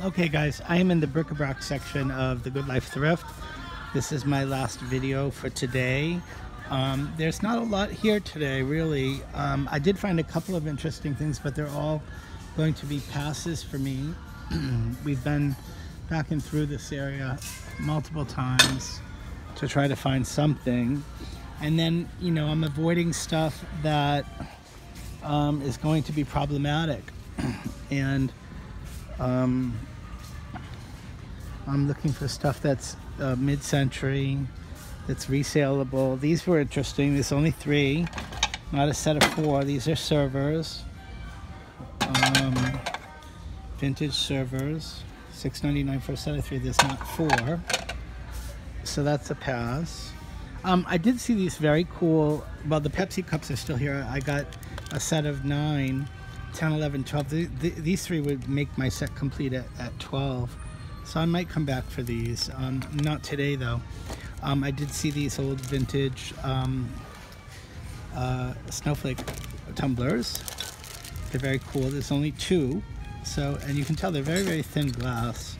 Okay guys, I am in the bric-a-brac section of the GoodLife Thrift. This is my last video for today. There's not a lot here today, really. I did find a couple of interesting things, but they're all going to be passes for me. We've been back and through this area multiple times to try to find something. And then, you know, I'm avoiding stuff that is going to be problematic. And I'm looking for stuff that's mid-century, that's resaleable. These were interesting. There's only 3, not a set of 4. These are servers, vintage servers, $6.99 for a set of 3. There's not 4, so that's a pass. I did see these very cool, well, the Pepsi cups are still here. I got a set of 9, 10, 11, 12. These 3 would make my set complete at 12. So I might come back for these. Not today though. I did see these old vintage snowflake tumblers. They're very cool. There's only 2. So, and you can tell they're very, very thin glass.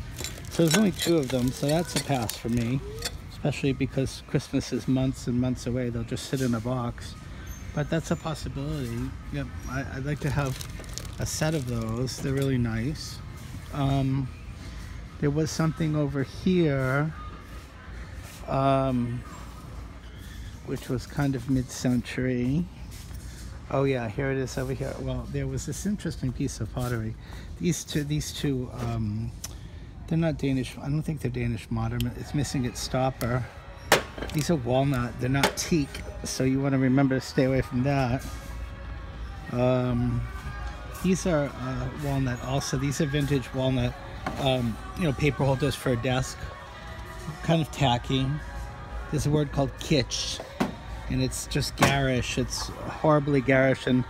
So there's only 2 of them. So that's a pass for me. Especially because Christmas is months and months away. They'll just sit in a box. But that's a possibility. Yep, I'd like to have a set of those. They're really nice. There was something over here, which was kind of mid-century. Oh yeah, here it is over here. Well, there was this interesting piece of pottery. These two, they're not Danish. I don't think they're Danish modern. It's missing its stopper. These are walnut. They're not teak, so you want to remember to stay away from that. These are walnut also. These are vintage walnut, you know, paper holders for a desk. Kind of tacky. There's a word called Kitsch, and it's just garish. It's horribly garish and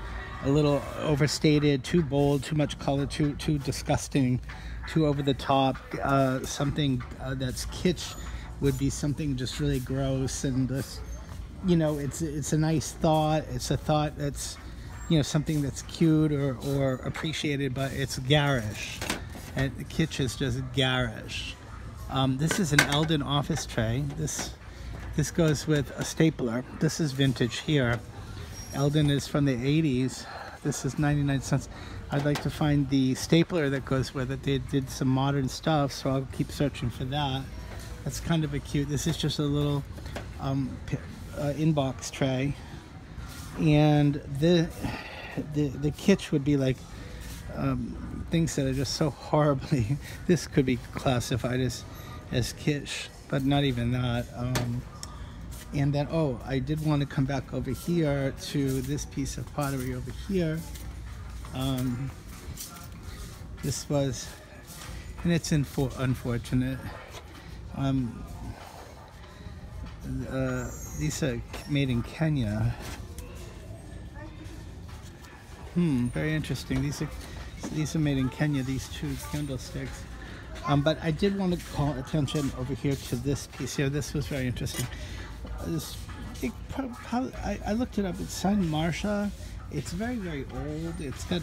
a little overstated, too bold, too much color, too disgusting, too over the top. Something that's kitsch would be something just really gross, and this, you know, it's a nice thought. It's a thought that's, you know, something that's cute or appreciated, but it's garish. And the Kitsch is just garish. This is an Eldon office tray. This goes with a stapler. This is vintage here. Eldon is from the 80s. This is 99 cents. I'd like to find the stapler that goes with it. They did some modern stuff, so I'll keep searching for that. That's kind of a cute. This is just a little inbox tray. And the Kitsch would be like things that are just so horribly. This could be classified as Kitsch, but not even that. And then, oh, I did want to come back over here to this piece of pottery over here. This was, and it's unfortunate. These are made in Kenya. Very interesting. These are made in Kenya, these 2 candlesticks. But I did want to call attention over here to this piece here. This was very interesting. I looked it up. It's signed Marsha. It's very, very old. It's got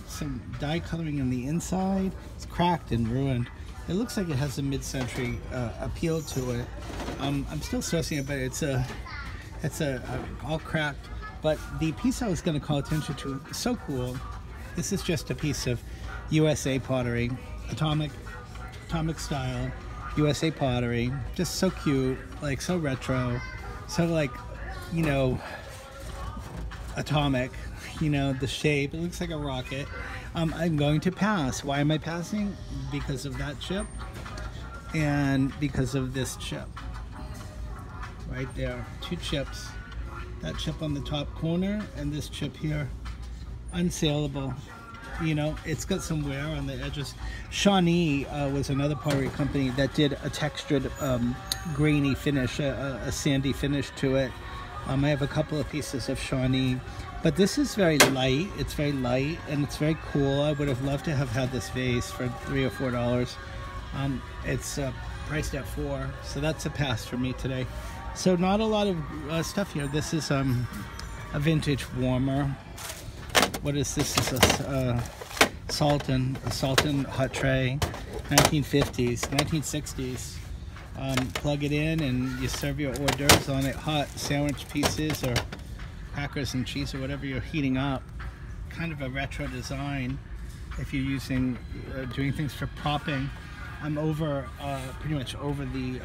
some dye coloring on the inside. It's cracked and ruined. It looks like it has a mid-century appeal to it. I'm still sourcing it, but it's all cracked. But the piece I was going to call attention to is so cool. This is just a piece of USA pottery, atomic style USA pottery. Just so cute, like so retro, so like, you know, atomic. You know, the shape. It looks like a rocket. I'm going to pass. Why am I passing? Because of that chip and because of this chip. Right there. 2 chips. That chip on the top corner and this chip here. Unsaleable. You know, it's got some wear on the edges. Shawnee was another pottery company that did a textured grainy finish, a sandy finish to it. I have a couple of pieces of Shawnee. But this is very light. It's very light and it's very cool. I would have loved to have had this vase for $3 or $4. It's priced at $4, so that's a pass for me today. So not a lot of stuff here. This is a vintage warmer. What is this? This is a Sultan hot tray. 1950s, 1960s. Plug it in and you serve your hors d'oeuvres on it hot, sandwich pieces or crackers and cheese or whatever you're heating up. Kind of a retro design if you're using doing things for propping. I'm pretty much over the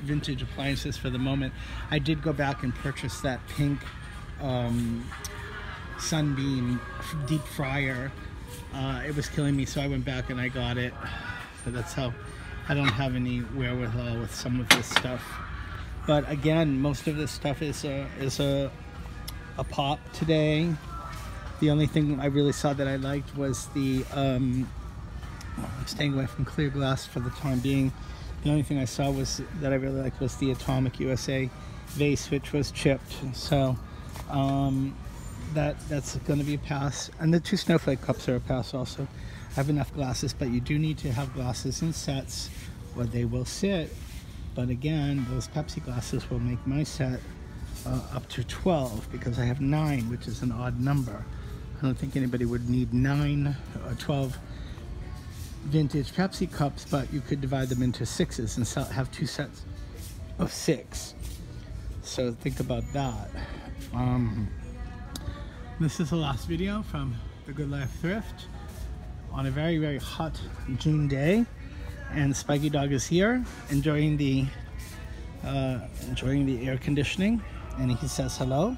vintage appliances for the moment. I did go back and purchase that pink Sunbeam deep fryer. It was killing me, so I went back and I got it. So that's how I don't have any wherewithal with some of this stuff. But again, most of this stuff is a pop today. The only thing I really saw that I liked was the I'm staying away from clear glass for the time being. The only thing I saw was that I really liked was the Atomic USA vase, which was chipped. So that's going to be a pass. And the 2 snowflake cups are a pass also. I have enough glasses, but you do need to have glasses in sets or they will sit. But again, those Pepsi glasses will make my set up to 12 because I have 9, which is an odd number. I don't think anybody would need 9 or 12 vintage Pepsi cups, but you could divide them into 6s and have 2 sets of 6. So think about that. This is the last video from the GoodLife Thrift on a very, very hot June day, and Spiky Dog is here enjoying the air conditioning, and he says hello,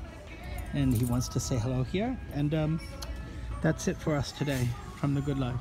and he wants to say hello here, and that's it for us today from the GoodLife.